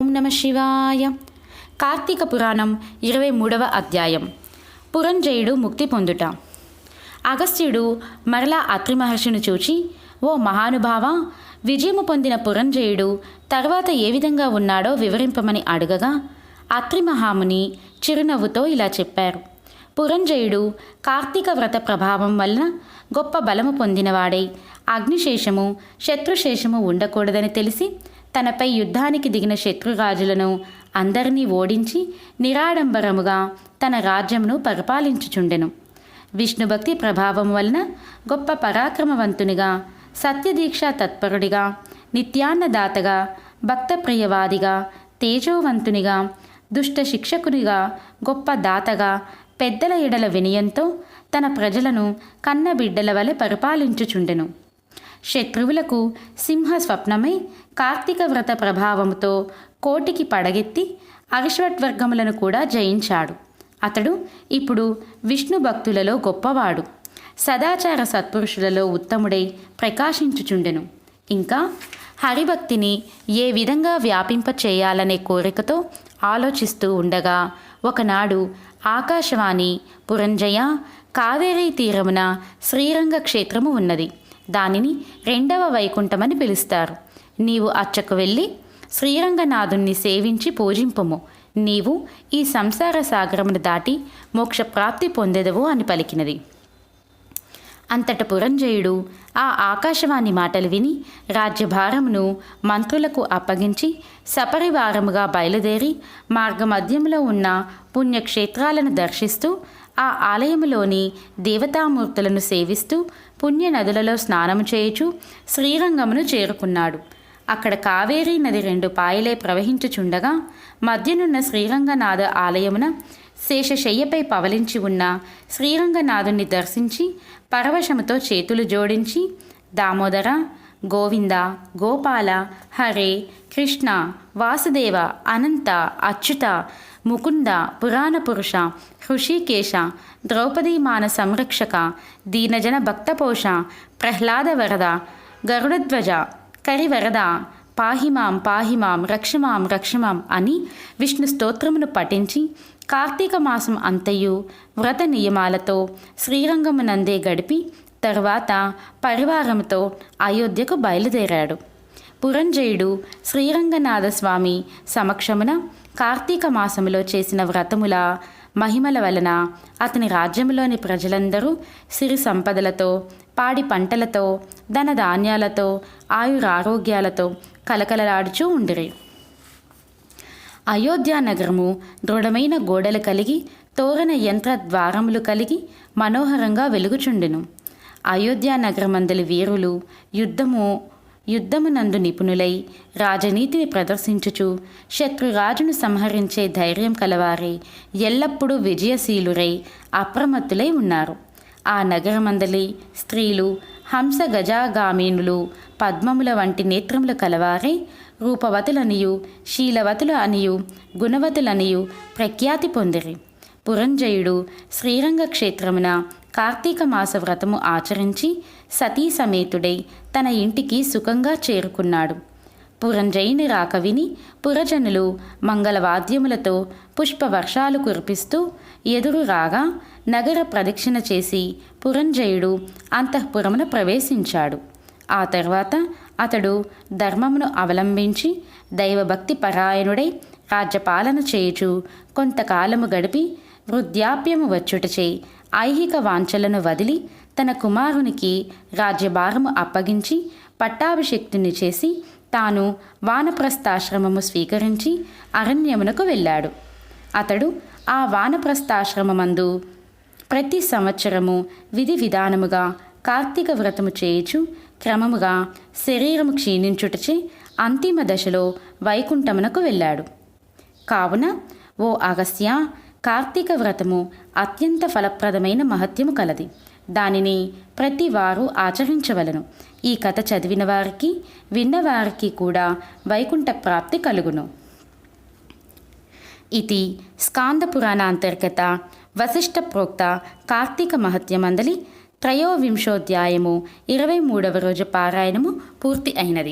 ఓం నమ శివాయ. కార్తీక పురాణం 23వ అధ్యాయం. పురంజయుడు ముక్తి పొందుట. అగస్త్యుడు మరలా అత్రి మహర్షిని చూచి, ఓ మహానుభావ, విజయము పొందిన పురంజయుడు తర్వాత ఏ విధంగా ఉన్నాడో వివరింపమని అడగగా, అత్రి మహాముని చిరునవ్వుతో ఇలా చెప్పారు. పురంజయుడు కార్తీక వ్రత ప్రభావం వలన గొప్ప బలము పొందినవాడై అగ్నిశేషము శత్రుశేషము ఉండకూడదని తెలిసి తనపై యుద్ధానికి దిగిన శత్రురాజులను అందరినీ ఓడించి నిరాడంబరముగా తన రాజ్యమును పరిపాలించుచుండెను. విష్ణుభక్తి ప్రభావం వలన గొప్ప పరాక్రమవంతునిగా, సత్యదీక్షా తత్పరుడిగా, నిత్యాన్నదాతగా, భక్తప్రియవాదిగా, తేజోవంతునిగా, దుష్ట శిక్షకునిగా, గొప్ప దాతగా, పెద్దల ఎడల వినయంతో తన ప్రజలను కన్నబిడ్డల వలె పరిపాలించుచుండెను. శత్రువులకు సింహ స్వప్నమై కార్తీక వ్రత ప్రభావముతో కోటికి పడగెత్తి అరిష్వత్వర్గములను కూడా జయించాడు. అతడు ఇప్పుడు విష్ణు భక్తులలో గొప్పవాడు, సదాచార సత్పురుషులలో ఉత్తముడై ప్రకాశించుచుండెను. ఇంకా హరిభక్తిని ఏ విధంగా వ్యాపింప చేయాలనే కోరికతో ఆలోచిస్తూ ఉండగా ఒకనాడు ఆకాశవాణి, పురంజయ, కావేరీ తీరమున శ్రీరంగ క్షేత్రము ఉన్నది. దానిని 2వ వైకుంఠమని పిలుస్తారు. నీవు అచ్చకు వెళ్ళి శ్రీరంగనాథుణ్ణి సేవించి పూజింపుము. నీవు ఈ సంసార సాగరమును దాటి మోక్షప్రాప్తి పొందెదవు అని పలికినది. అంతట పురంజయుడు ఆ ఆకాశవాణి మాటలు విని రాజ్యభారమును మంత్రులకు అప్పగించి సపరివారముగా బయలుదేరి మార్గమధ్యంలో ఉన్న పుణ్యక్షేత్రాలను దర్శిస్తూ ఆ ఆలయములోని దేవతామూర్తులను సేవిస్తూ పుణ్య నదులలో స్నానము చేయుచు శ్రీరంగమును చేరుకున్నాడు. అక్కడ కావేరీ నది 2 పాయలే ప్రవహించుచుండగా మధ్యనున్న శ్రీరంగనాథ ఆలయమున శేషశయ్యపై పవలించి ఉన్న శ్రీరంగనాథుని దర్శించి పరవశముతో చేతులు జోడించి, దామోదర, గోవింద, గోపాల, హరే, కృష్ణ, వాసుదేవ, అనంత, అచ్యుత, ముకుంద, పురాణ పురుష, హృషికేశ, ద్రౌపదీమాన సంరక్షక, దీనజన భక్తపోష, ప్రహ్లాద వరద, గరుడధ్వజ, కరివరద, పాహిమాం పాహిమాం రక్షమాం రక్షమాం అని విష్ణు స్తోత్రమును పఠించి కార్తీక మాసం అంతయు వ్రత నియమాలతో శ్రీరంగమునందే గడిపి తరువాత పరివారముతో అయోధ్యకు బయలుదేరాడు. పురంజయుడు శ్రీరంగనాథ స్వామి సమక్షమున కార్తీక మాసములో చేసిన వ్రతముల మహిమల వలన అతని రాజ్యములోని ప్రజలందరూ సిరి సంపదలతో, పాడి పంటలతో, ధనధాన్యాలతో, ఆయురారోగ్యాలతో కలకలలాడుచూ ఉండిరి. అయోధ్య నగరము దృఢమైన గోడలు కలిగి, తోరణ యంత్ర ద్వారములు కలిగి మనోహరంగా వెలుగుచుండెను. అయోధ్య నగరమందలి వీరులు యుద్ధమునందు నిపుణులై రాజనీతిని ప్రదర్శించుచు శత్రురాజును సంహరించే ధైర్యం కలవారై ఎల్లప్పుడూ విజయశీలురై అప్రమత్తులై ఉన్నారు. ఆ నగరమందలి స్త్రీలు హంస గజాగామీనులు, పద్మముల వంటి నేత్రములు కలవారై రూపవతులనియు, శీలవతులు అనియు, గుణవతులనియు ప్రఖ్యాతి పొందిరి. పురంజయుడు శ్రీరంగ క్షేత్రమున కార్తీక మాస వ్రతము ఆచరించి సతీ సమేతుడై తన ఇంటికి సుఖంగా చేరుకున్నాడు. పురంజయుని రాక విని పురజనులు మంగళవాద్యములతో పుష్పవర్షాలు కురిపిస్తూ ఎదురు రాగా నగర ప్రదక్షిణ చేసి పురంజయుడు అంతఃపురమున ప్రవేశించాడు. ఆ తర్వాత అతడు ధర్మమును అవలంబించి దైవభక్తి పరాయణుడై రాజ్యపాలన చేయుచు కొంతకాలము గడిపి వృద్ధాప్యము వచ్చుటచే ఐహిక వాంఛలను వదిలి తన కుమారునికి రాజ్యభారము అప్పగించి పట్టాభిషిక్తుని చేసి తాను వానప్రస్థాశ్రమము స్వీకరించి అరణ్యమునకు వెళ్ళాడు. అతడు ఆ వానప్రస్థాశ్రమమందు ప్రతి సంవత్సరము విధి విధానముగా కార్తీక వ్రతము చేయుచు క్రమముగా శరీరము క్షీణించుటచే అంతిమ దశలో వైకుంఠమునకు వెళ్ళాడు. కావున ఓ అగస్త్య, కార్తీక వ్రతము అత్యంత ఫలప్రదమైన మహత్యము కలది. దానిని ప్రతి వారు ఆచరించవలను. ఈ కథ చదివిన వారికి, విన్నవారికి కూడా వైకుంఠ ప్రాప్తి కలుగును. ఇది స్కాంద పురాణాంతర్గత వశిష్ఠ ప్రోక్త కార్తీక మహత్యమందలి 23వ అధ్యాయము 23వ రోజు పారాయణము పూర్తి అయినది.